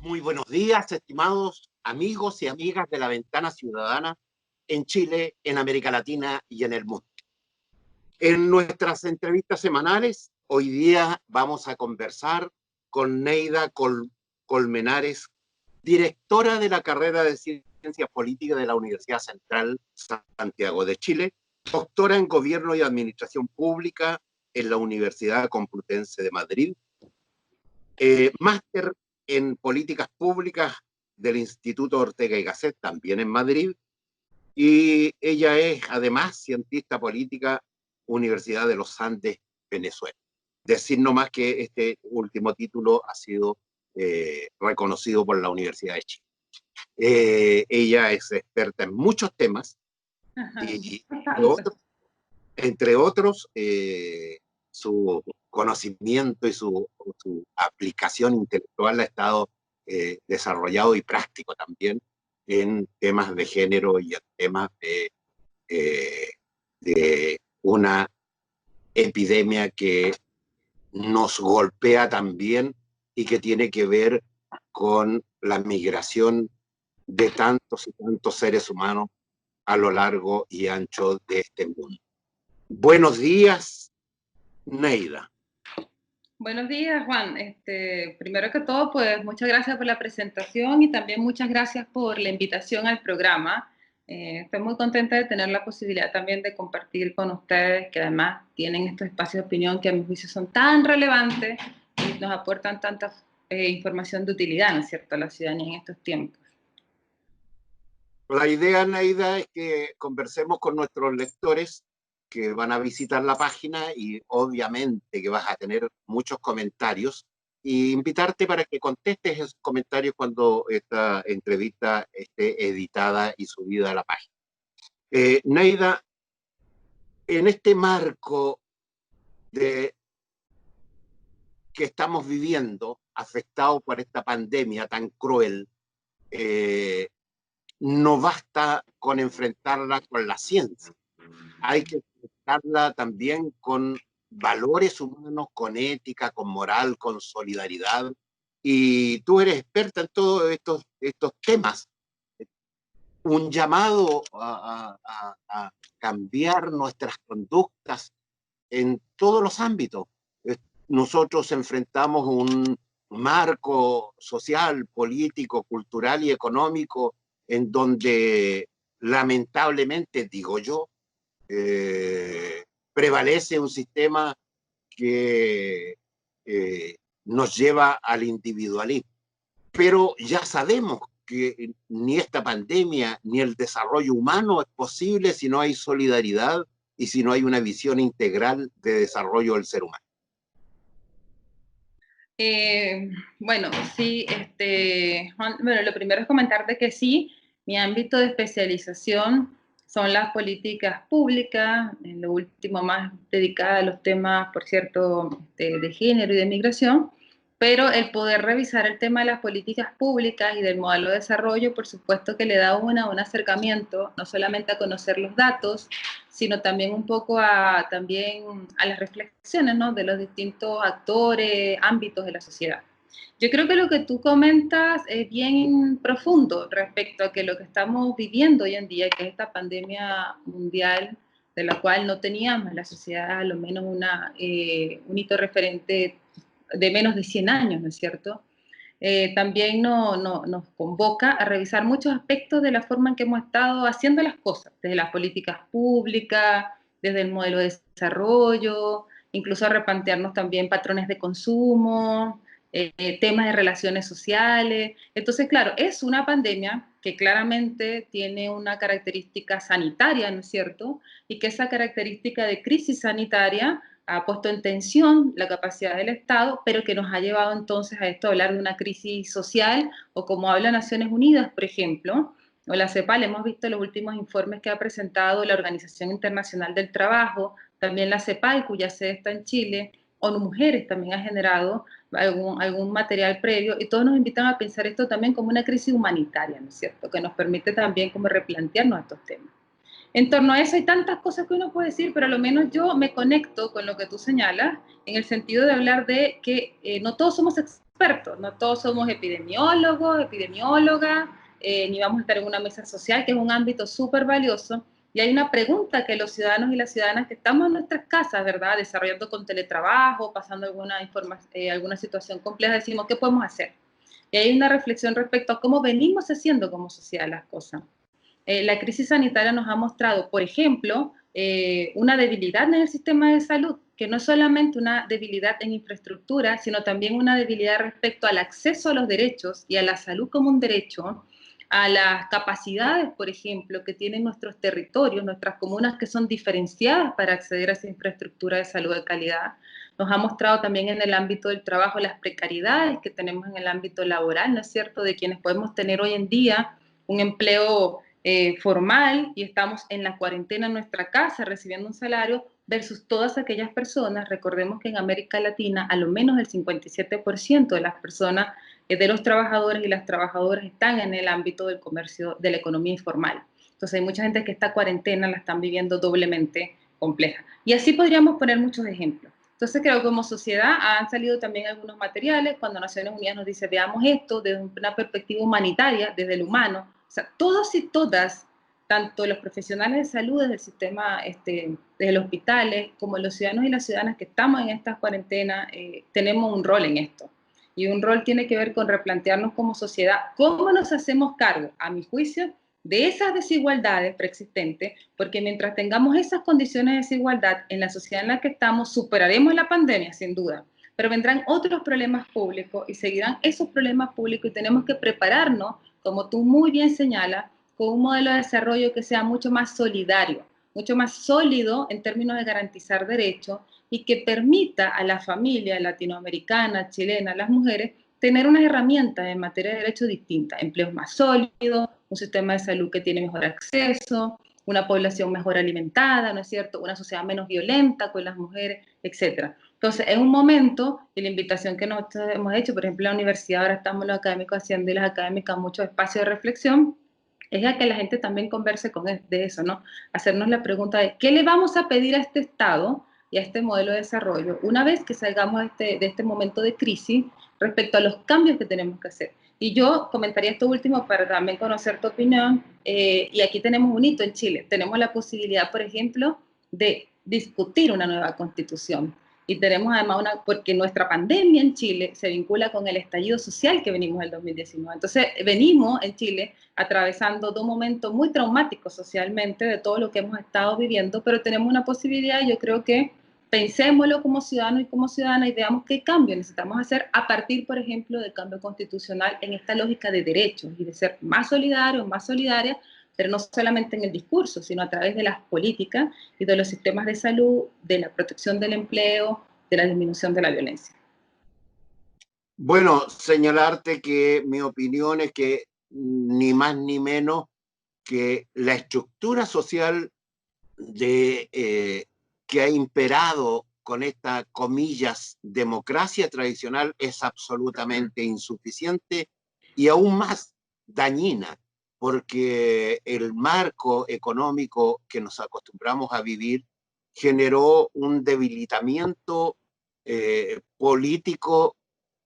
Muy buenos días, estimados amigos y amigas de la Ventana Ciudadana en Chile, en América Latina y en el mundo. En nuestras entrevistas semanales, hoy día vamos a conversar con Neida Colmenares, directora de la carrera de Ciencias Políticas de la Universidad Central Santiago de Chile, doctora en Gobierno y Administración Pública en la Universidad Complutense de Madrid, máster en Políticas Públicas del Instituto Ortega y Gasset, también en Madrid, y ella es además cientista política, Universidad de los Andes, Venezuela. Decir nomás que este último título ha sido reconocido por la Universidad de Chile. Ella es experta en muchos temas y entre otros su conocimiento y su aplicación intelectual ha estado desarrollado y práctico también en temas de género y en temas de una epidemia que nos golpea también y que tiene que ver con la migración de tantos y tantos seres humanos a lo largo y ancho de este mundo. Buenos días, Neida. Buenos días, Juan. Primero que todo, pues muchas gracias por la presentación y también muchas gracias por la invitación al programa. Estoy muy contenta de tener la posibilidad también de compartir con ustedes, que además tienen estos espacios de opinión que a mi juicio son tan relevantes y nos aportan tanta información de utilidad, ¿no es cierto?, a la ciudadanía en estos tiempos. La idea, Neida, es que conversemos con nuestros lectores que van a visitar la página y obviamente que vas a tener muchos comentarios y invitarte para que contestes esos comentarios cuando esta entrevista esté editada y subida a la página. Neida, en este marco de que estamos viviendo, afectados por esta pandemia tan cruel, no basta con enfrentarla con la ciencia, hay que enfrentarla también con valores humanos, con ética, con moral, con solidaridad. Y tú eres experta en todos estos temas. Un llamado a cambiar nuestras conductas en todos los ámbitos. Nosotros enfrentamos un marco social, político, cultural y económico en donde lamentablemente, digo yo, prevalece un sistema que nos lleva al individualismo. Pero ya sabemos que ni esta pandemia ni el desarrollo humano es posible si no hay solidaridad y si no hay una visión integral de desarrollo del ser humano. Bueno, sí, Juan, bueno, lo primero es comentarte que sí, mi ámbito de especialización son las políticas públicas, en lo último más dedicada a los temas, por cierto, de género y de migración, pero el poder revisar el tema de las políticas públicas y del modelo de desarrollo, por supuesto que le da un acercamiento, no solamente a conocer los datos, sino también un poco también a las reflexiones, ¿no?, de los distintos actores, ámbitos de la sociedad. Yo creo que lo que tú comentas es bien profundo respecto a que lo que estamos viviendo hoy en día, que es esta pandemia mundial, de la cual no teníamos la sociedad a lo menos un hito referente de menos de 100 años, ¿no es cierto? También nos convoca a revisar muchos aspectos de la forma en que hemos estado haciendo las cosas, desde las políticas públicas, desde el modelo de desarrollo, incluso a replantearnos también patrones de consumo, temas de relaciones sociales. Entonces, claro, es una pandemia que claramente tiene una característica sanitaria, ¿no es cierto? Y que esa característica de crisis sanitaria ha puesto en tensión la capacidad del Estado, pero que nos ha llevado entonces a esto, a hablar de una crisis social, o como habla Naciones Unidas, por ejemplo, o la CEPAL, hemos visto los últimos informes que ha presentado la Organización Internacional del Trabajo, también la CEPAL, cuya sede está en Chile, ONU Mujeres también ha generado algún material previo, y todos nos invitan a pensar esto también como una crisis humanitaria, ¿no es cierto?, que nos permite también como replantearnos estos temas. En torno a eso hay tantas cosas que uno puede decir, pero a lo menos yo me conecto con lo que tú señalas, en el sentido de hablar de que no todos somos expertos, no todos somos epidemiólogos, epidemiólogas, ni vamos a estar en una mesa social, que es un ámbito súper valioso. Y hay una pregunta que los ciudadanos y las ciudadanas que estamos en nuestras casas, ¿verdad? Desarrollando con teletrabajo, pasando alguna situación compleja, decimos, ¿qué podemos hacer? Y hay una reflexión respecto a cómo venimos haciendo como sociedad las cosas. La crisis sanitaria nos ha mostrado, por ejemplo, una debilidad en el sistema de salud, que no es solamente una debilidad en infraestructura, sino también una debilidad respecto al acceso a los derechos y a la salud como un derecho, a las capacidades, por ejemplo, que tienen nuestros territorios, nuestras comunas que son diferenciadas para acceder a esa infraestructura de salud de calidad. Nos ha mostrado también en el ámbito del trabajo las precariedades que tenemos en el ámbito laboral, ¿no es cierto?, de quienes podemos tener hoy en día un empleo formal y estamos en la cuarentena en nuestra casa recibiendo un salario versus todas aquellas personas. Recordemos que en América Latina a lo menos el 57% de las personas, de los trabajadores y las trabajadoras están en el ámbito del comercio, de la economía informal. Entonces hay mucha gente que esta cuarentena la están viviendo doblemente compleja. Y así podríamos poner muchos ejemplos. Entonces creo que como sociedad han salido también algunos materiales cuando Naciones Unidas nos dice veamos esto desde una perspectiva humanitaria, desde el humano. O sea, todos y todas, tanto los profesionales de salud desde el sistema, desde los hospitales, como los ciudadanos y las ciudadanas que estamos en esta cuarentena, tenemos un rol en esto. Y un rol tiene que ver con replantearnos como sociedad cómo nos hacemos cargo, a mi juicio, de esas desigualdades preexistentes, porque mientras tengamos esas condiciones de desigualdad en la sociedad en la que estamos, superaremos la pandemia, sin duda, pero vendrán otros problemas públicos y seguirán esos problemas públicos y tenemos que prepararnos, como tú muy bien señalas, con un modelo de desarrollo que sea mucho más solidario, mucho más sólido en términos de garantizar derechos y que permita a la familia latinoamericana, chilena, las mujeres, tener unas herramientas en materia de derechos distintas, empleos más sólidos, un sistema de salud que tiene mejor acceso, una población mejor alimentada, ¿no es cierto?, una sociedad menos violenta con las mujeres, etcétera. Entonces, es un momento, y la invitación que nosotros hemos hecho, por ejemplo, en la universidad ahora estamos los académicos haciendo y las académicas muchos espacios de reflexión, es a que la gente también converse de eso, ¿no? Hacernos la pregunta de ¿qué le vamos a pedir a este Estado y a este modelo de desarrollo una vez que salgamos de este momento de crisis respecto a los cambios que tenemos que hacer? Y yo comentaría esto último para también conocer tu opinión, y aquí tenemos un hito en Chile, tenemos la posibilidad, por ejemplo, de discutir una nueva constitución. Y tenemos además porque nuestra pandemia en Chile se vincula con el estallido social que venimos del 2019. Entonces, venimos en Chile atravesando dos momentos muy traumáticos socialmente de todo lo que hemos estado viviendo, pero tenemos una posibilidad, yo creo que pensémoslo como ciudadanos y como ciudadanas y veamos qué cambio necesitamos hacer a partir, por ejemplo, del cambio constitucional en esta lógica de derechos y de ser más solidarios, más solidarias, pero no solamente en el discurso, sino a través de las políticas y de los sistemas de salud, de la protección del empleo, de la disminución de la violencia. Bueno, señalarte que mi opinión es que ni más ni menos que la estructura social que ha imperado con esta, comillas, democracia tradicional es absolutamente insuficiente y aún más dañina, porque el marco económico que nos acostumbramos a vivir generó un debilitamiento político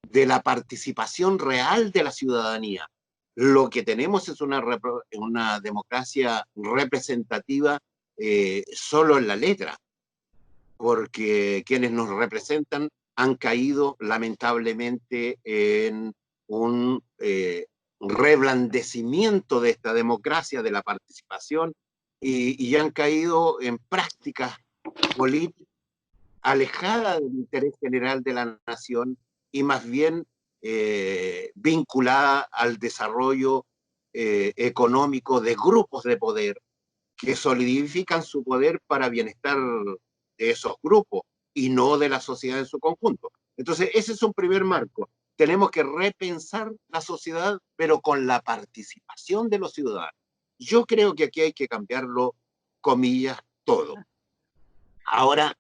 de la participación real de la ciudadanía. Lo que tenemos es una democracia representativa solo en la letra, porque quienes nos representan han caído lamentablemente en un reblandecimiento de esta democracia, de la participación, y han caído en prácticas políticas alejadas del interés general de la nación y más bien vinculada al desarrollo económico de grupos de poder que solidifican su poder para bienestar de esos grupos y no de la sociedad en su conjunto. Entonces, ese es un primer marco. Tenemos que repensar la sociedad, pero con la participación de los ciudadanos. Yo creo que aquí hay que cambiarlo, comillas, todo. Ahora,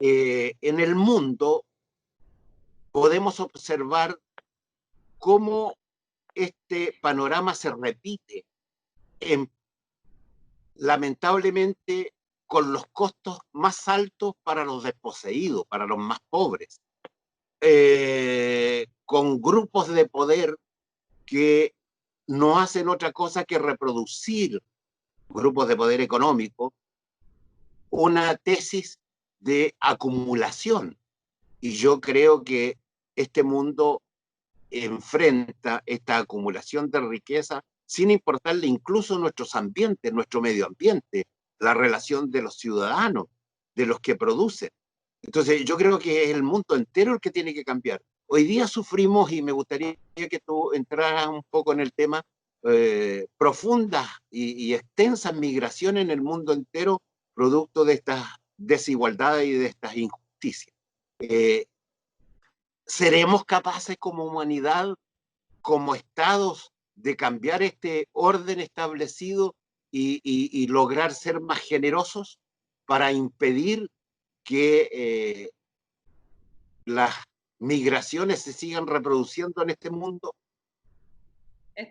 en el mundo podemos observar cómo este panorama se repite en, lamentablemente, con los costos más altos para los desposeídos, para los más pobres. con grupos de poder que no hacen otra cosa que reproducir, grupos de poder económico, una tesis de acumulación. Y yo creo que este mundo enfrenta esta acumulación de riqueza sin importarle incluso nuestros ambientes, nuestro medio ambiente, la relación de los ciudadanos, de los que producen. Entonces yo creo que es el mundo entero el que tiene que cambiar. Hoy día sufrimos, y me gustaría que tú entraras un poco en el tema, profundas y extensas migraciones en el mundo entero, producto de estas desigualdades y de estas injusticias. Eh, ¿Seremos capaces como humanidad, como estados, de cambiar este orden establecido y lograr ser más generosos para impedir que las migraciones se sigan reproduciendo en este mundo?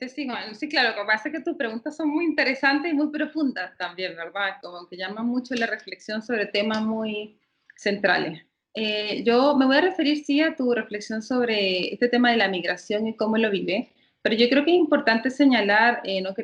Sí, bueno, sí, claro, lo que pasa es que tus preguntas son muy interesantes y muy profundas también, ¿verdad? Como que llaman mucho la reflexión sobre temas muy centrales. Yo me voy a referir, sí, a tu reflexión sobre este tema de la migración y cómo lo vive, pero yo creo que es importante señalar,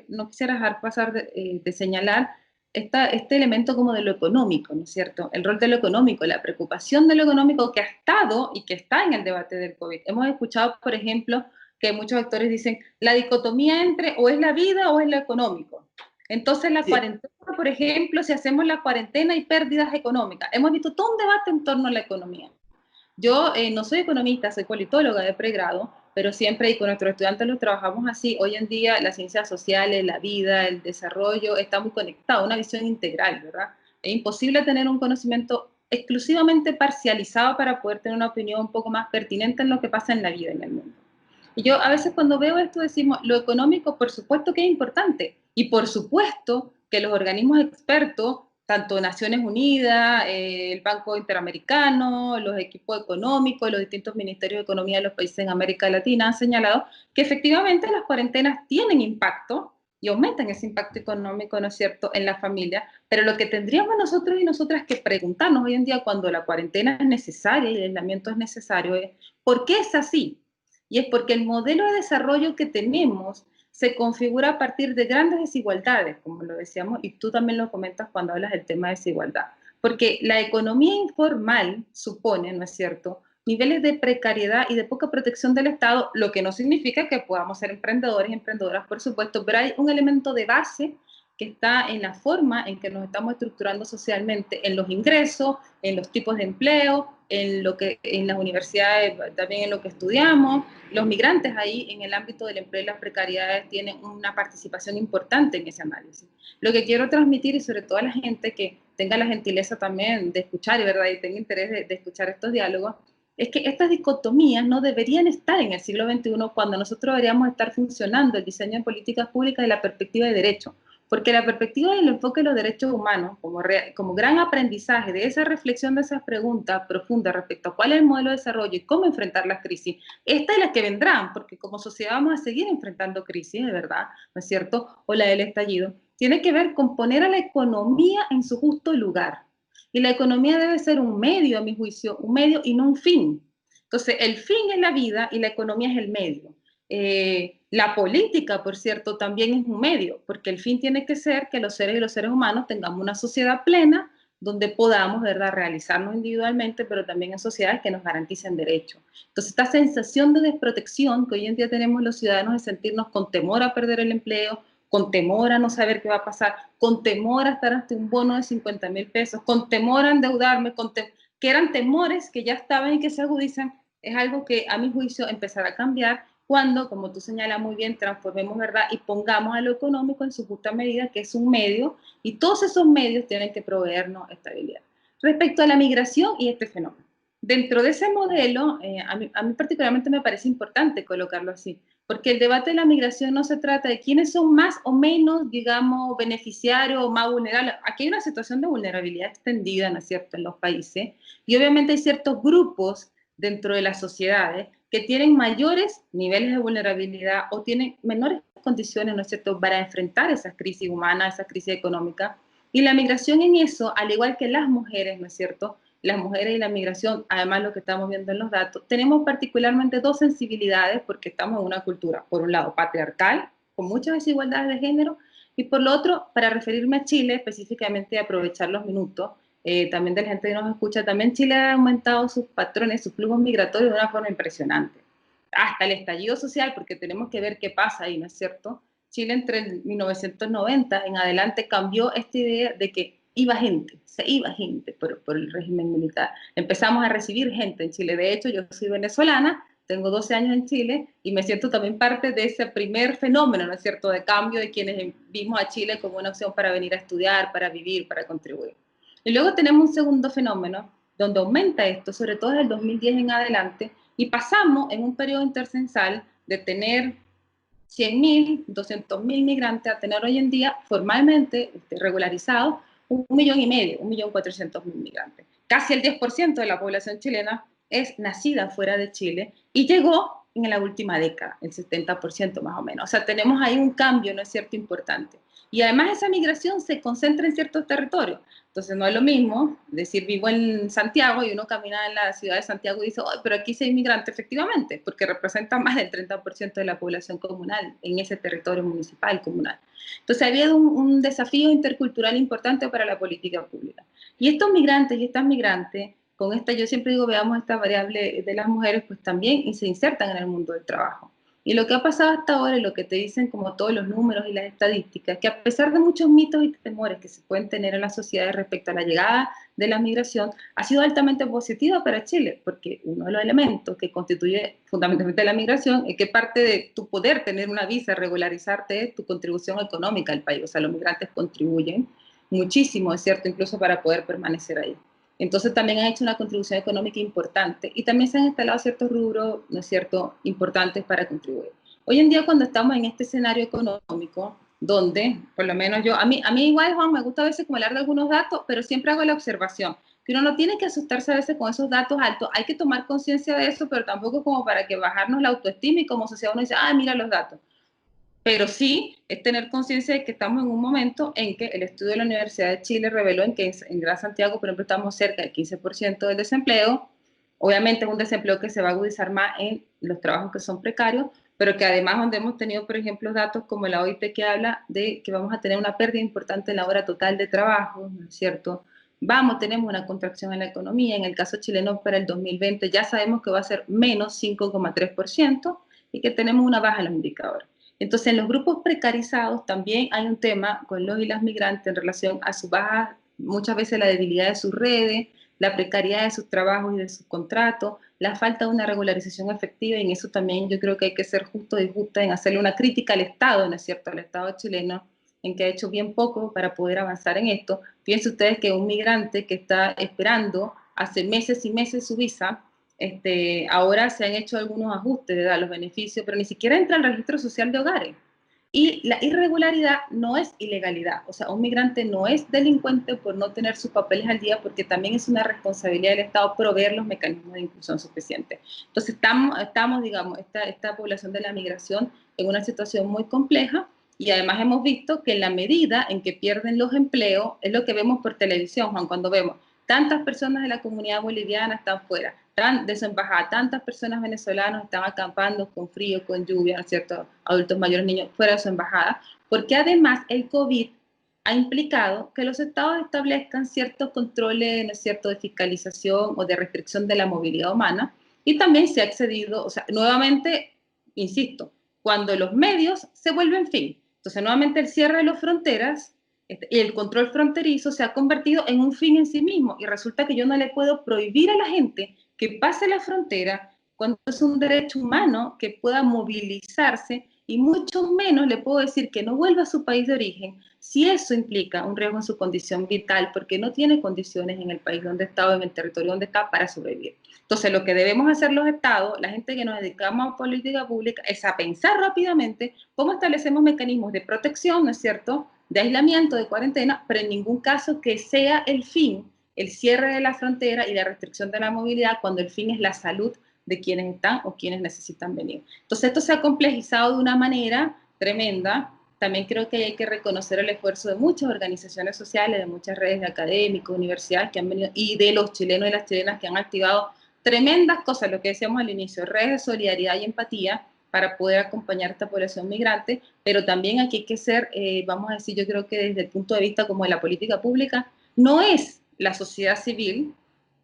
no quisiera dejar pasar de señalar este elemento como de lo económico, ¿no es cierto? El rol de lo económico, la preocupación de lo económico que ha estado y que está en el debate del COVID. Hemos escuchado, por ejemplo, que muchos actores dicen la dicotomía entre o es la vida o es lo económico. Entonces la Sí, cuarentena, por ejemplo, si hacemos la cuarentena hay pérdidas económicas. Hemos visto todo un debate en torno a la economía. Yo no soy economista, soy politóloga de pregrado, pero siempre y con nuestros estudiantes los trabajamos así. Hoy en día las ciencias sociales, la vida, el desarrollo está muy conectado, una visión integral, ¿verdad? Es imposible tener un conocimiento exclusivamente parcializado para poder tener una opinión un poco más pertinente en lo que pasa en la vida, en el mundo. Y yo a veces cuando veo esto decimos, lo económico por supuesto que es importante y por supuesto que los organismos expertos, tanto Naciones Unidas, el Banco Interamericano, los equipos económicos, los distintos ministerios de economía de los países en América Latina han señalado que efectivamente las cuarentenas tienen impacto y aumentan ese impacto económico, ¿no es cierto?, en la familia, pero lo que tendríamos nosotros y nosotras que preguntarnos hoy en día cuando la cuarentena es necesaria y el aislamiento es necesario es, ¿por qué es así? Y es porque el modelo de desarrollo que tenemos se configura a partir de grandes desigualdades, como lo decíamos, y tú también lo comentas cuando hablas del tema de desigualdad. Porque la economía informal supone, ¿no es cierto?, niveles de precariedad y de poca protección del Estado, lo que no significa que podamos ser emprendedores y emprendedoras, por supuesto, pero hay un elemento de base que está en la forma en que nos estamos estructurando socialmente, en los ingresos, en los tipos de empleo, en las universidades, también en lo que estudiamos. Los migrantes ahí en el ámbito del empleo y las precariedades tienen una participación importante en ese análisis. Lo que quiero transmitir, y sobre todo a la gente que tenga la gentileza también de escuchar ¿verdad? Y tenga interés de escuchar estos diálogos, es que estas dicotomías no deberían estar en el siglo XXI cuando nosotros deberíamos estar funcionando el diseño de políticas públicas de la perspectiva de derecho. Porque la perspectiva del enfoque de los derechos humanos, como gran aprendizaje de esa reflexión de esas preguntas profundas respecto a cuál es el modelo de desarrollo y cómo enfrentar las crisis, esta y las que vendrán, porque como sociedad vamos a seguir enfrentando crisis, de verdad, ¿no es cierto? O la del estallido, tiene que ver con poner a la economía en su justo lugar. Y la economía debe ser un medio, a mi juicio, un medio y no un fin. Entonces, el fin es la vida y la economía es el medio. La política, por cierto, también es un medio, porque el fin tiene que ser que los seres y los seres humanos tengamos una sociedad plena donde podamos, ¿verdad?, realizarnos individualmente, pero también en sociedades que nos garanticen derechos. Entonces, esta sensación de desprotección que hoy en día tenemos los ciudadanos de sentirnos con temor a perder el empleo, con temor a no saber qué va a pasar, con temor a estar ante un bono de 50,000 pesos, con temor a endeudarme, que eran temores que ya estaban y que se agudizan, es algo que a mi juicio empezará a cambiar cuando, como tú señalas muy bien, transformemos, ¿verdad? Y pongamos a lo económico en su justa medida, que es un medio, y todos esos medios tienen que proveernos estabilidad. Respecto a la migración y este fenómeno. Dentro de ese modelo, a mí particularmente me parece importante colocarlo así, porque el debate de la migración no se trata de quiénes son más o menos, digamos, beneficiarios o más vulnerables. Aquí hay una situación de vulnerabilidad extendida, ¿no es cierto?, en los países, y obviamente hay ciertos grupos dentro de las sociedades que tienen mayores niveles de vulnerabilidad o tienen menores condiciones, ¿no es cierto?, para enfrentar esas crisis humanas, esas crisis económicas. Y la migración en eso, al igual que las mujeres, ¿no es cierto?, las mujeres y la migración, además lo que estamos viendo en los datos, tenemos particularmente dos sensibilidades porque estamos en una cultura, por un lado, patriarcal, con muchas desigualdades de género, y por lo otro, para referirme a Chile, específicamente aprovechar los minutos, también de la gente que nos escucha, también Chile ha aumentado sus patrones, sus flujos migratorios de una forma impresionante. Hasta el estallido social, porque tenemos que ver qué pasa ahí, ¿no es cierto? Chile entre el 1990 en adelante cambió esta idea de que iba gente, se iba gente por el régimen militar. Empezamos a recibir gente en Chile. De hecho, yo soy venezolana, tengo 12 años en Chile y me siento también parte de ese primer fenómeno, ¿no es cierto?, de cambio de quienes vimos a Chile como una opción para venir a estudiar, para vivir, para contribuir. Y luego tenemos un segundo fenómeno donde aumenta esto, sobre todo desde el 2010 en adelante, y pasamos en un periodo intercensal de tener 100.000, 200.000 migrantes a tener hoy en día formalmente regularizados 1,5 millones, 1,400,000 migrantes. Casi el 10% de la población chilena es nacida fuera de Chile y llegó en la última década, el 70% más o menos. O sea, tenemos ahí un cambio, ¿no es cierto?, importante. Y además esa migración se concentra en ciertos territorios. Entonces no es lo mismo decir vivo en Santiago y uno camina en la ciudad de Santiago y dice, oh, pero aquí sí hay inmigrantes, efectivamente, porque representan más del 30% de la población comunal en ese territorio municipal comunal. Entonces ha habido un desafío intercultural importante para la política pública. Y estos migrantes y estas migrantes, con esta, yo siempre digo, veamos esta variable de las mujeres, pues también se insertan en el mundo del trabajo. Y lo que ha pasado hasta ahora, y lo que te dicen como todos los números y las estadísticas, que a pesar de muchos mitos y temores que se pueden tener en la sociedad respecto a la llegada de la migración, ha sido altamente positiva para Chile, porque uno de los elementos que constituye fundamentalmente la migración es que parte de tu poder tener una visa, regularizarte, es tu contribución económica al país. O sea, los migrantes contribuyen muchísimo, es cierto, incluso para poder permanecer ahí. Entonces también han hecho una contribución económica importante y también se han instalado ciertos rubros, ¿no es cierto?, importantes para contribuir. Hoy en día cuando estamos en este escenario económico, donde, por lo menos yo, a mí igual, Juan, me gusta a veces como hablar de algunos datos, pero siempre hago la observación, que uno no tiene que asustarse a veces con esos datos altos, hay que tomar conciencia de eso, pero tampoco como para que bajarnos la autoestima y como sociedad uno dice, ah, mira los datos. Pero sí es tener conciencia de que estamos en un momento en que el estudio de la Universidad de Chile reveló en que en Gran Santiago, por ejemplo, estamos cerca del 15% del desempleo. Obviamente es un desempleo que se va a agudizar más en los trabajos que son precarios, pero que además donde hemos tenido, por ejemplo, datos como la OIT que habla de que vamos a tener una pérdida importante en la hora total de trabajo, ¿no es cierto? Tenemos una contracción en la economía, en el caso chileno para el 2020 ya sabemos que va a ser menos 5,3% y que tenemos una baja en los indicadores. Entonces, en los grupos precarizados también hay un tema con los y las migrantes en relación a su baja, muchas veces la debilidad de sus redes, la precariedad de sus trabajos y de sus contratos, la falta de una regularización efectiva, y en eso también yo creo que hay que ser justo y justa en hacerle una crítica al Estado, ¿no es cierto?, al Estado chileno, en que ha hecho bien poco para poder avanzar en esto. Fíjense ustedes que un migrante que está esperando hace meses y meses su visa, ahora se han hecho algunos ajustes de los beneficios, pero ni siquiera entra al registro social de hogares. Y la irregularidad no es ilegalidad, o sea, un migrante no es delincuente por no tener sus papeles al día, porque también es una responsabilidad del Estado proveer los mecanismos de inclusión suficientes. Entonces estamos digamos, esta población de la migración en una situación muy compleja, y además hemos visto que en la medida en que pierden los empleos, es lo que vemos por televisión, Juan, cuando vemos tantas personas de la comunidad boliviana están fuera, de su embajada, tantas personas venezolanas están acampando con frío, con lluvia, ¿no es cierto?, adultos mayores, niños, fuera de su embajada, porque además el COVID ha implicado que los estados establezcan ciertos controles, ¿no es cierto?, de fiscalización o de restricción de la movilidad humana, y también se ha accedido, o sea, nuevamente, insisto, cuando los medios se vuelven fin. Entonces, nuevamente el cierre de las fronteras y el control fronterizo se ha convertido en un fin en sí mismo, y resulta que yo no le puedo prohibir a la gente que pase la frontera cuando es un derecho humano que pueda movilizarse, y mucho menos le puedo decir que no vuelva a su país de origen si eso implica un riesgo en su condición vital, porque no tiene condiciones en el país donde está o en el territorio donde está para sobrevivir. Entonces, lo que debemos hacer los estados, la gente que nos dedicamos a política pública, es a pensar rápidamente cómo establecemos mecanismos de protección, ¿no es cierto?, de aislamiento, de cuarentena, pero en ningún caso que sea el fin el cierre de la frontera y la restricción de la movilidad cuando el fin es la salud de quienes están o quienes necesitan venir. Entonces esto se ha complejizado de una manera tremenda, también creo que hay que reconocer el esfuerzo de muchas organizaciones sociales, de muchas redes de académicos, universidades que han venido, y de los chilenos y las chilenas que han activado tremendas cosas, lo que decíamos al inicio, redes de solidaridad y empatía para poder acompañar a esta población migrante, pero también aquí hay que ser, vamos a decir, yo creo que desde el punto de vista como de la política pública, no es la sociedad civil,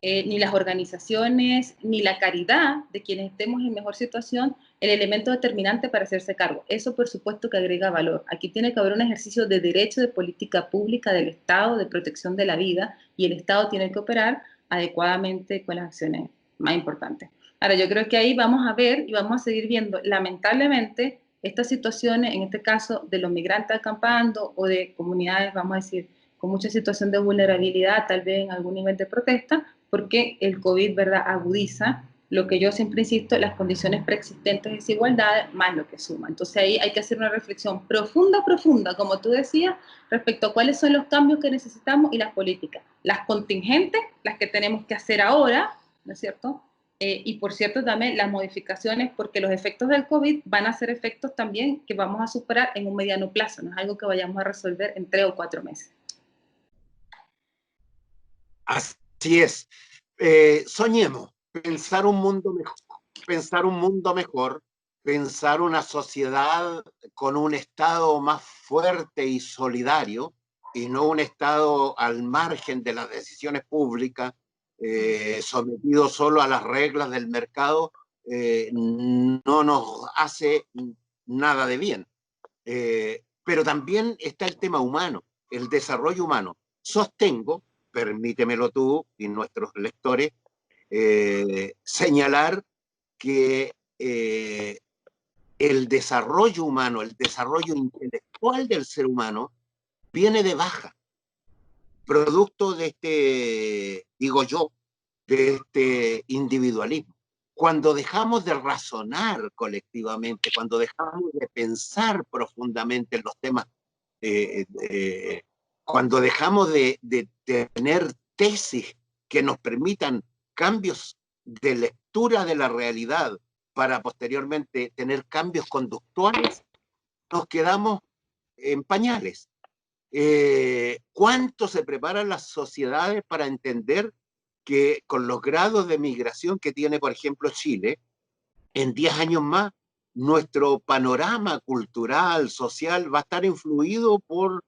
ni las organizaciones, ni la caridad de quienes estemos en mejor situación, el elemento determinante para hacerse cargo. Eso, por supuesto, que agrega valor. Aquí tiene que haber un ejercicio de derecho de política pública del Estado, de protección de la vida, y el Estado tiene que operar adecuadamente con las acciones más importantes. Ahora, yo creo que ahí vamos a ver y vamos a seguir viendo, lamentablemente, estas situaciones, en este caso de los migrantes acampando o de comunidades, vamos a decir, con mucha situación de vulnerabilidad, tal vez en algún nivel de protesta, porque el COVID, ¿verdad?, agudiza lo que yo siempre insisto, las condiciones preexistentes de desigualdad más lo que suma. Entonces ahí hay que hacer una reflexión profunda, profunda, como tú decías, respecto a cuáles son los cambios que necesitamos y las políticas. Las contingentes, las que tenemos que hacer ahora, ¿no es cierto? Y por cierto también las modificaciones, porque los efectos del COVID van a ser efectos también que vamos a superar en un mediano plazo, no es algo que vayamos a resolver en 3 o 4 meses. Así es. Soñemos, pensar un mundo mejor, pensar una sociedad con un Estado más fuerte y solidario, y no un Estado al margen de las decisiones públicas, sometido solo a las reglas del mercado, no nos hace nada de bien. Pero también está el tema humano, el desarrollo humano. Sostengo, permítemelo tú y nuestros lectores, señalar que el desarrollo humano, el desarrollo intelectual del ser humano, viene de baja, producto de este, digo yo, de este individualismo. Cuando dejamos de razonar colectivamente, cuando dejamos de pensar profundamente en los temas, cuando dejamos de tener tesis que nos permitan cambios de lectura de la realidad para posteriormente tener cambios conductuales, nos quedamos en pañales. ¿Cuánto se preparan las sociedades para entender que con los grados de migración que tiene, por ejemplo, Chile, en 10 años más, nuestro panorama cultural, social, va a estar influido por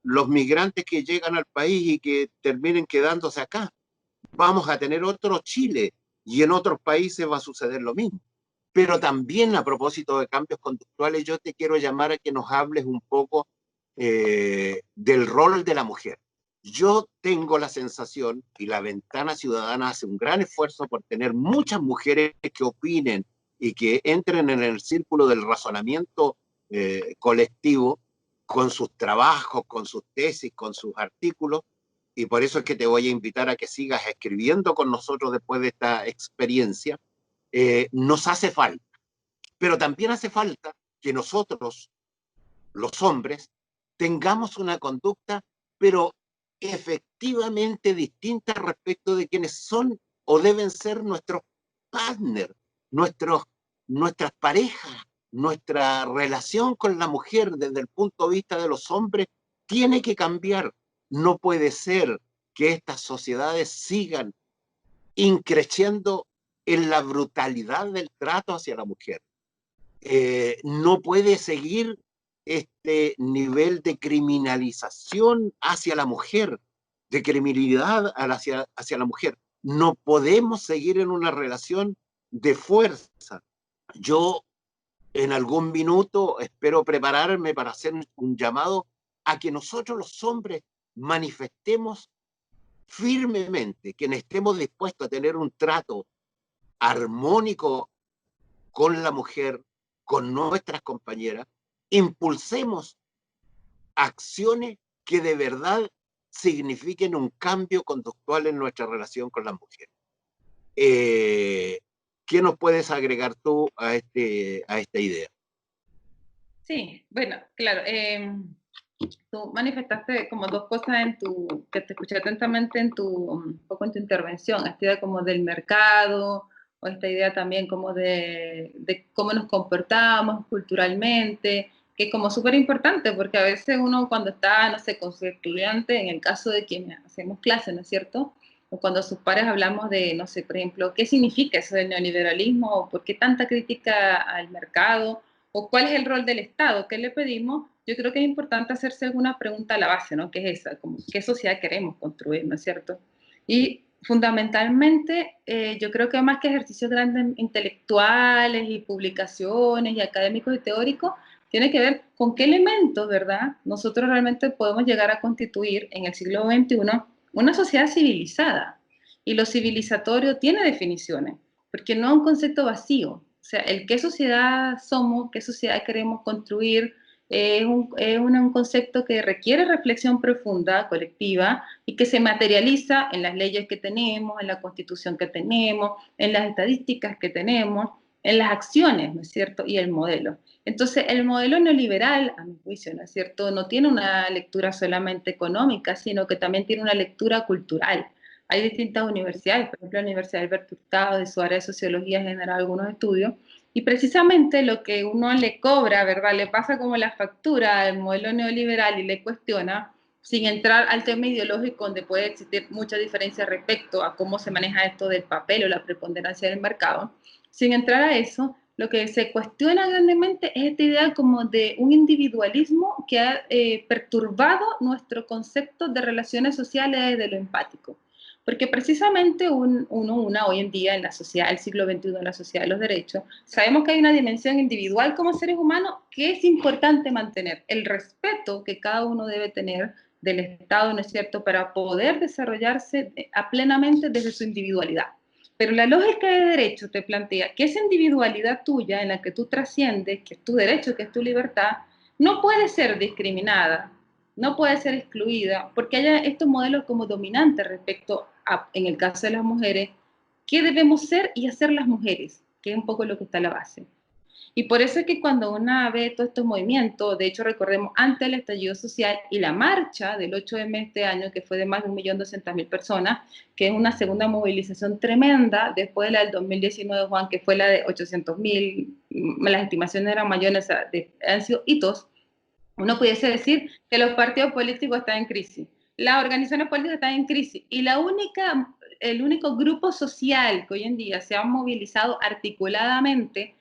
los migrantes que llegan al país y que terminen quedándose acá? Vamos a tener otro Chile y en otros países va a suceder lo mismo. Pero también a propósito de cambios conductuales, yo te quiero llamar a que nos hables un poco del rol de la mujer. Yo tengo la sensación, y la Ventana Ciudadana hace un gran esfuerzo por tener muchas mujeres que opinen y que entren en el círculo del razonamiento colectivo con sus trabajos, con sus tesis, con sus artículos, y por eso es que te voy a invitar a que sigas escribiendo con nosotros después de esta experiencia. Nos hace falta, pero también hace falta que nosotros, los hombres, tengamos una conducta, pero efectivamente distinta respecto de quienes son o deben ser nuestros partners, nuestras parejas, nuestra relación con la mujer desde el punto de vista de los hombres tiene que cambiar. No puede ser que estas sociedades sigan increciendo en la brutalidad del trato hacia la mujer. No puede seguir este nivel de criminalización hacia la mujer, de criminalidad hacia la mujer. No podemos seguir en una relación de fuerza. Yo en algún minuto espero prepararme para hacer un llamado a que nosotros los hombres manifestemos firmemente, que estemos dispuestos a tener un trato armónico con la mujer, con nuestras compañeras, impulsemos acciones que de verdad signifiquen un cambio conductual en nuestra relación con las mujeres. ¿Qué nos puedes agregar tú a esta idea? Sí, bueno, claro. Tú manifestaste como dos cosas que te escuché atentamente un poco en tu intervención, esta idea como del mercado, o esta idea también como de cómo nos comportamos culturalmente, que es como súper importante, porque a veces uno cuando está, no sé, con su estudiante, en el caso de quienes hacemos clases, ¿no es cierto? O cuando sus pares hablamos de, no sé, por ejemplo, ¿qué significa eso del neoliberalismo? ¿O por qué tanta crítica al mercado? ¿O cuál es el rol del Estado? ¿Qué le pedimos? Yo creo que es importante hacerse alguna pregunta a la base, ¿no? ¿Qué es esa? Como, ¿qué sociedad queremos construir, ¿no es cierto? Y fundamentalmente, yo creo que más que ejercicios grandes intelectuales y publicaciones y académicos y teóricos, tiene que ver con qué elementos, ¿verdad? Nosotros realmente podemos llegar a constituir en el siglo XXI una sociedad civilizada. Y lo civilizatorio tiene definiciones, porque no es un concepto vacío. O sea, el qué sociedad somos, qué sociedad queremos construir, es un concepto que requiere reflexión profunda, colectiva, y que se materializa en las leyes que tenemos, en la constitución que tenemos, en las estadísticas que tenemos, en las acciones, ¿no es cierto? Y el modelo. Entonces, el modelo neoliberal, a mi juicio, ¿no es cierto?, no tiene una lectura solamente económica, sino que también tiene una lectura cultural. Hay distintas universidades, por ejemplo, la Universidad de Alberto Hurtado, de su área de sociología, genera algunos estudios, y precisamente lo que uno le cobra, ¿verdad?, le pasa como la factura al modelo neoliberal y le cuestiona, sin entrar al tema ideológico, donde puede existir mucha diferencia respecto a cómo se maneja esto del papel o la preponderancia del mercado, sin entrar a eso, lo que se cuestiona grandemente es esta idea como de un individualismo que ha perturbado nuestro concepto de relaciones sociales desde lo empático. Porque precisamente una hoy en día en la sociedad del siglo XXI, en la sociedad de los derechos, sabemos que hay una dimensión individual como seres humanos que es importante mantener. El respeto que cada uno debe tener del Estado, ¿no es cierto?, para poder desarrollarse plenamente desde su individualidad. Pero la lógica de derecho te plantea que esa individualidad tuya en la que tú trasciendes, que es tu derecho, que es tu libertad, no puede ser discriminada, no puede ser excluida, porque haya estos modelos como dominantes respecto a, en el caso de las mujeres, qué debemos ser y hacer las mujeres, que es un poco lo que está a la base. Y por eso es que cuando uno ve todos estos movimientos, de hecho recordemos antes del estallido social y la marcha del 8M este año, que fue de más de 1.200.000 personas, que es una segunda movilización tremenda después de la del 2019, Juan, que fue la de 800.000, las estimaciones eran mayores, o sea, han sido hitos. Uno pudiese decir que los partidos políticos están en crisis, las organizaciones políticas están en crisis, y el único grupo social que hoy en día se ha movilizado articuladamente,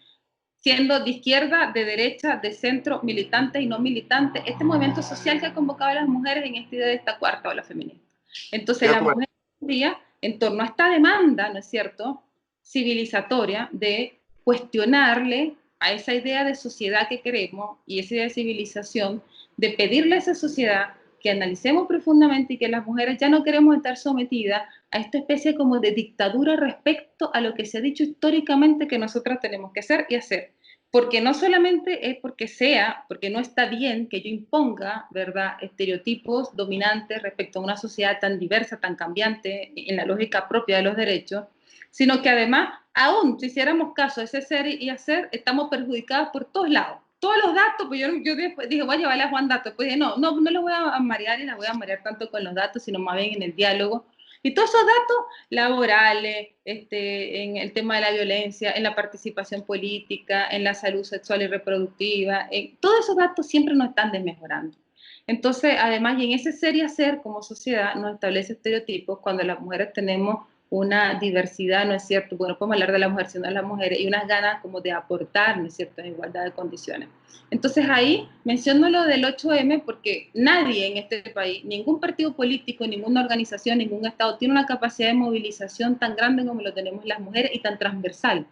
siendo de izquierda, de derecha, de centro, militantes y no militantes, este movimiento social que ha convocado a las mujeres en esta idea de esta cuarta ola feminista. Entonces, las mujeres hoy en día, en torno a esta demanda, ¿no es cierto?, civilizatoria, de cuestionarle a esa idea de sociedad que queremos y esa idea de civilización, de pedirle a esa sociedad que analicemos profundamente y que las mujeres ya no queremos estar sometidas a esta especie como de dictadura respecto a lo que se ha dicho históricamente que nosotras tenemos que hacer y hacer. Porque no solamente es porque no está bien que yo imponga, ¿verdad?, estereotipos dominantes respecto a una sociedad tan diversa, tan cambiante, en la lógica propia de los derechos, sino que además, aún si hiciéramos caso de ese ser y hacer, estamos perjudicados por todos lados. Todos los datos, pues yo después dije, voy a llevarle a Juan datos, pues dije, no los voy a marear y la voy a marear tanto con los datos, sino más bien en el diálogo. Y todos esos datos laborales, en el tema de la violencia, en la participación política, en la salud sexual y reproductiva, todos esos datos siempre nos están desmejorando. Entonces, además, y en ese ser y hacer como sociedad nos establece estereotipos cuando las mujeres tenemos una diversidad, ¿no es cierto? Bueno, podemos hablar de la mujer, sino de las mujeres, y unas ganas como de aportar, ¿no es cierto?, en igualdad de condiciones. Entonces ahí menciono lo del 8M porque nadie en este país, ningún partido político, ninguna organización, ningún Estado tiene una capacidad de movilización tan grande como lo tenemos las mujeres y tan transversal.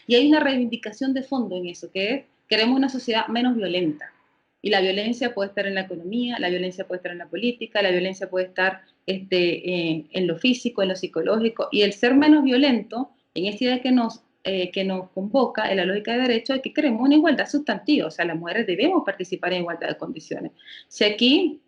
Y hay una reivindicación de fondo en eso, que es, queremos una sociedad menos violenta. Y la violencia puede estar en la economía, la violencia puede estar en la política, la violencia puede estar en lo físico, en lo psicológico, y el ser menos violento, en esta idea que nos convoca en la lógica de derecho, es que queremos una igualdad sustantiva, o sea, las mujeres debemos participar en igualdad de condiciones. Si aquí,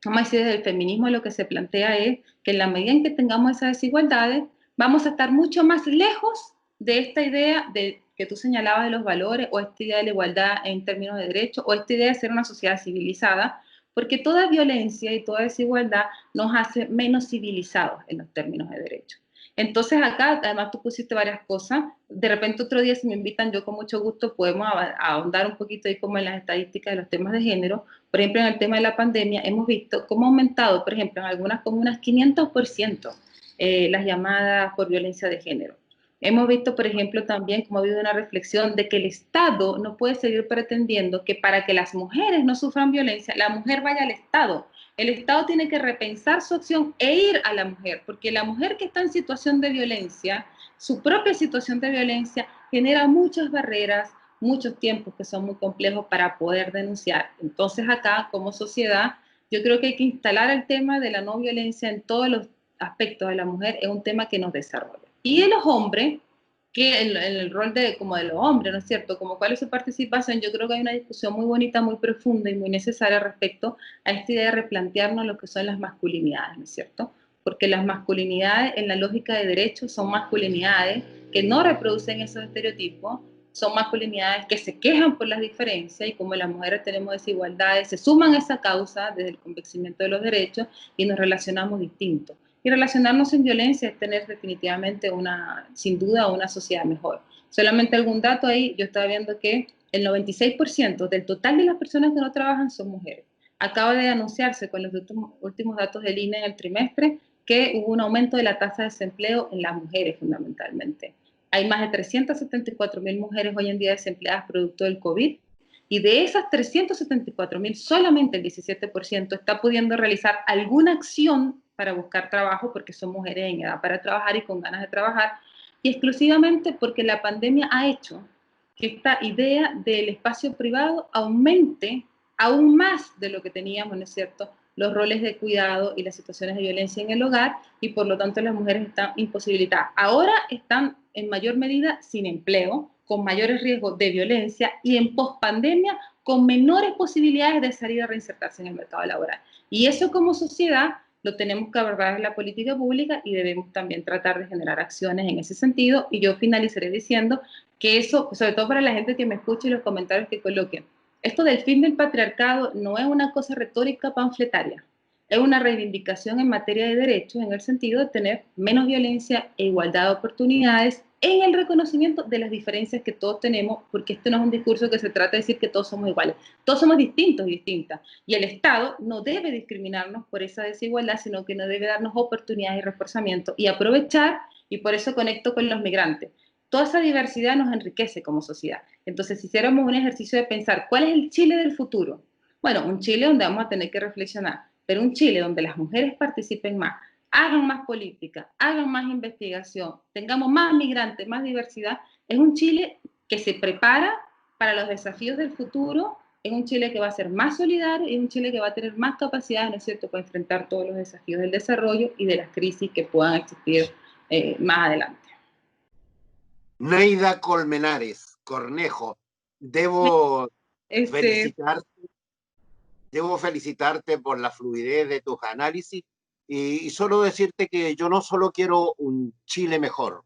vamos a decir, desde el feminismo lo que se plantea es que en la medida en que tengamos esas desigualdades, vamos a estar mucho más lejos de esta idea de que tú señalabas de los valores, o esta idea de la igualdad en términos de derechos, o esta idea de ser una sociedad civilizada, porque toda violencia y toda desigualdad nos hace menos civilizados en los términos de derecho. Entonces acá, además tú pusiste varias cosas, de repente otro día si me invitan, yo con mucho gusto podemos ahondar un poquito ahí como en las estadísticas de los temas de género. Por ejemplo, en el tema de la pandemia hemos visto cómo ha aumentado, por ejemplo, en algunas comunas 500% las llamadas por violencia de género. Hemos visto, por ejemplo, también cómo ha habido una reflexión de que el Estado no puede seguir pretendiendo que para que las mujeres no sufran violencia, la mujer vaya al Estado. El Estado tiene que repensar su acción e ir a la mujer, porque la mujer que está en situación de violencia, su propia situación de violencia, genera muchas barreras, muchos tiempos que son muy complejos para poder denunciar. Entonces acá, como sociedad, yo creo que hay que instalar el tema de la no violencia en todos los aspectos de la mujer, es un tema que nos desarrolla. Y de los hombres, que el rol de, como de los hombres, ¿no es cierto? Como cuál es su participación, yo creo que hay una discusión muy bonita, muy profunda y muy necesaria respecto a esta idea de replantearnos lo que son las masculinidades, ¿no es cierto? Porque las masculinidades en la lógica de derechos son masculinidades que no reproducen esos estereotipos, son masculinidades que se quejan por las diferencias y como las mujeres tenemos desigualdades, se suman a esa causa desde el convencimiento de los derechos y nos relacionamos distintos. Y relacionarnos sin violencia es tener definitivamente sin duda, una sociedad mejor. Solamente algún dato ahí, yo estaba viendo que el 96% del total de las personas que no trabajan son mujeres. Acaba de anunciarse con los últimos datos del INE en el trimestre que hubo un aumento de la tasa de desempleo en las mujeres fundamentalmente. Hay más de 374.000 mujeres hoy en día desempleadas producto del COVID y de esas 374.000, solamente el 17% está pudiendo realizar alguna acción para buscar trabajo porque son mujeres en edad para trabajar y con ganas de trabajar, y exclusivamente porque la pandemia ha hecho que esta idea del espacio privado aumente aún más de lo que teníamos, ¿no es cierto?, los roles de cuidado y las situaciones de violencia en el hogar, y por lo tanto las mujeres están imposibilitadas. Ahora están en mayor medida sin empleo, con mayores riesgos de violencia y en pospandemia con menores posibilidades de salir a reinsertarse en el mercado laboral. Y eso como sociedad lo tenemos que abordar en la política pública y debemos también tratar de generar acciones en ese sentido. Y yo finalizaré diciendo que eso, sobre todo para la gente que me escuche y los comentarios que coloquen, esto del fin del patriarcado no es una cosa retórica panfletaria, es una reivindicación en materia de derechos en el sentido de tener menos violencia e igualdad de oportunidades en el reconocimiento de las diferencias que todos tenemos, porque este no es un discurso que se trata de decir que todos somos iguales, todos somos distintos y distintas, y el Estado no debe discriminarnos por esa desigualdad, sino que no debe darnos oportunidades y reforzamiento y aprovechar, y por eso conecto con los migrantes. Toda esa diversidad nos enriquece como sociedad. Entonces, si hiciéramos un ejercicio de pensar cuál es el Chile del futuro, bueno, un Chile donde vamos a tener que reflexionar, pero un Chile donde las mujeres participen más, hagan más política, hagan más investigación, tengamos más migrantes, más diversidad, es un Chile que se prepara para los desafíos del futuro, es un Chile que va a ser más solidario, es un Chile que va a tener más capacidad, ¿no es cierto?, para enfrentar todos los desafíos del desarrollo y de las crisis que puedan existir más adelante. Neida Colmenares, Cornejo, debo Este, felicitar Debo felicitarte por la fluidez de tus análisis y solo decirte que yo no solo quiero un Chile mejor,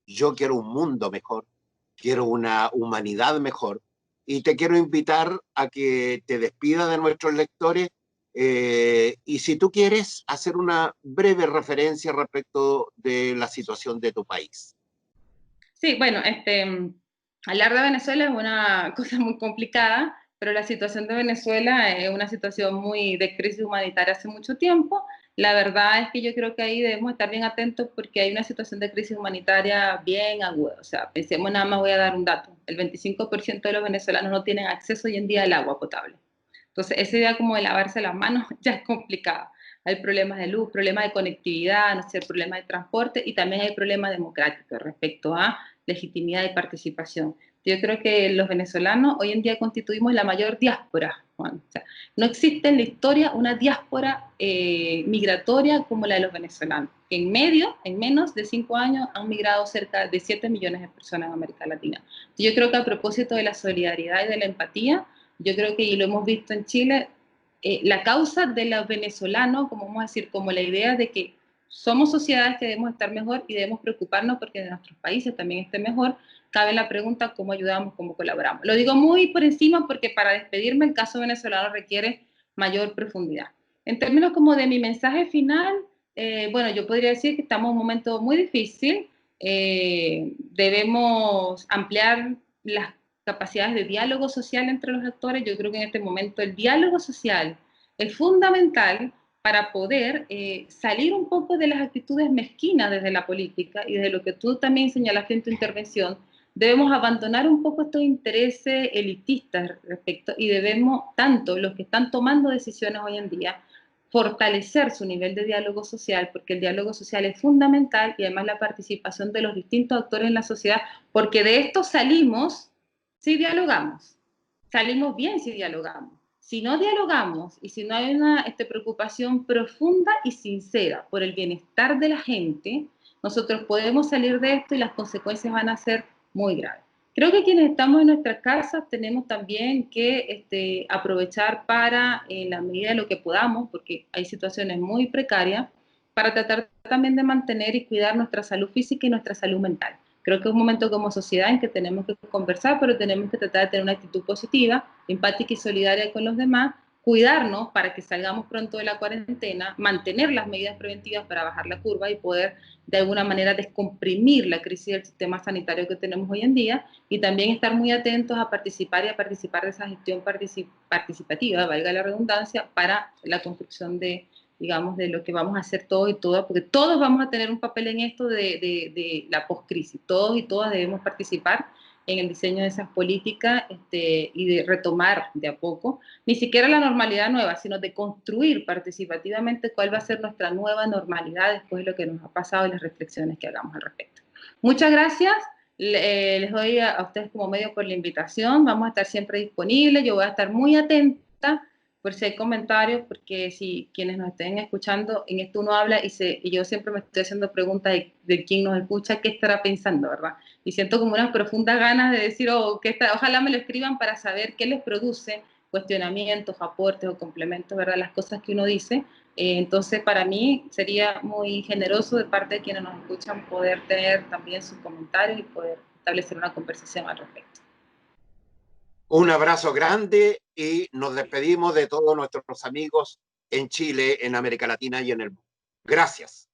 yo quiero un mundo mejor, quiero una humanidad mejor y te quiero invitar a que te despidas de nuestros lectores y si tú quieres hacer una breve referencia respecto de la situación de tu país. sí, bueno, hablar de Venezuela es una cosa muy complicada, pero la situación de Venezuela es una situación muy de crisis humanitaria hace mucho tiempo. La verdad es que yo creo que ahí debemos estar bien atentos porque hay una situación de crisis humanitaria bien aguda. O sea, pensemos nada más, voy a dar un dato. El 25% de los venezolanos no tienen acceso hoy en día al agua potable. Entonces, esa idea como de lavarse las manos ya es complicada. Hay problemas de luz, problemas de conectividad, no sé, problemas de transporte y también hay problemas democráticos respecto a legitimidad y participación. Yo creo que los venezolanos hoy en día constituimos la mayor diáspora, Juan. O sea, no existe en la historia una diáspora migratoria como la de los venezolanos. En menos de 5 años, han migrado cerca de 7 millones de personas en América Latina. Yo creo que a propósito de la solidaridad y de la empatía, yo creo que, y lo hemos visto en Chile, la causa de los venezolanos, como vamos a decir, como la idea de que somos sociedades que debemos estar mejor y debemos preocuparnos porque en nuestros países también esté mejor, cabe la pregunta cómo ayudamos, cómo colaboramos. Lo digo muy por encima porque para despedirme el caso venezolano requiere mayor profundidad. En términos como de mi mensaje final, bueno, yo podría decir que estamos en un momento muy difícil. Debemos ampliar las capacidades de diálogo social entre los actores. Yo creo que en este momento el diálogo social es fundamental para poder salir un poco de las actitudes mezquinas desde la política y desde lo que tú también señalaste en tu intervención. Debemos abandonar un poco estos intereses elitistas respecto y debemos, tanto los que están tomando decisiones hoy en día, fortalecer su nivel de diálogo social, porque el diálogo social es fundamental y además la participación de los distintos actores en la sociedad, porque de esto salimos si dialogamos, salimos bien si dialogamos. Si no dialogamos y si no hay una preocupación profunda y sincera por el bienestar de la gente, nosotros podemos salir de esto y las consecuencias van a ser muy graves. Creo que quienes estamos en nuestras casas tenemos también que aprovechar para, en la medida de lo que podamos, porque hay situaciones muy precarias, para tratar también de mantener y cuidar nuestra salud física y nuestra salud mental. Creo que es un momento como sociedad en que tenemos que conversar, pero tenemos que tratar de tener una actitud positiva, empática y solidaria con los demás, cuidarnos para que salgamos pronto de la cuarentena, mantener las medidas preventivas para bajar la curva y poder de alguna manera descomprimir la crisis del sistema sanitario que tenemos hoy en día y también estar muy atentos a participar y a participar de esa gestión participativa, valga la redundancia, para la construcción de, digamos, de lo que vamos a hacer todos y todas, porque todos vamos a tener un papel en esto de la post-crisis, todos y todas debemos participar en el diseño de esas políticas y de retomar de a poco, ni siquiera la normalidad nueva, sino de construir participativamente cuál va a ser nuestra nueva normalidad después de lo que nos ha pasado y las reflexiones que hagamos al respecto. Muchas gracias. Les doy a ustedes como medio por la invitación. Vamos a estar siempre disponibles. Yo voy a estar muy atenta por si hay comentarios, porque si quienes nos estén escuchando, en esto uno habla y yo siempre me estoy haciendo preguntas de quién nos escucha, qué estará pensando, ¿verdad? Y siento como unas profundas ganas de decir, ojalá me lo escriban para saber qué les produce cuestionamientos, aportes o complementos, ¿verdad? Las cosas que uno dice. Entonces, para mí sería muy generoso de parte de quienes nos escuchan poder tener también sus comentarios y poder establecer una conversación al respecto. Un abrazo grande y nos despedimos de todos nuestros amigos en Chile, en América Latina y en el mundo. Gracias.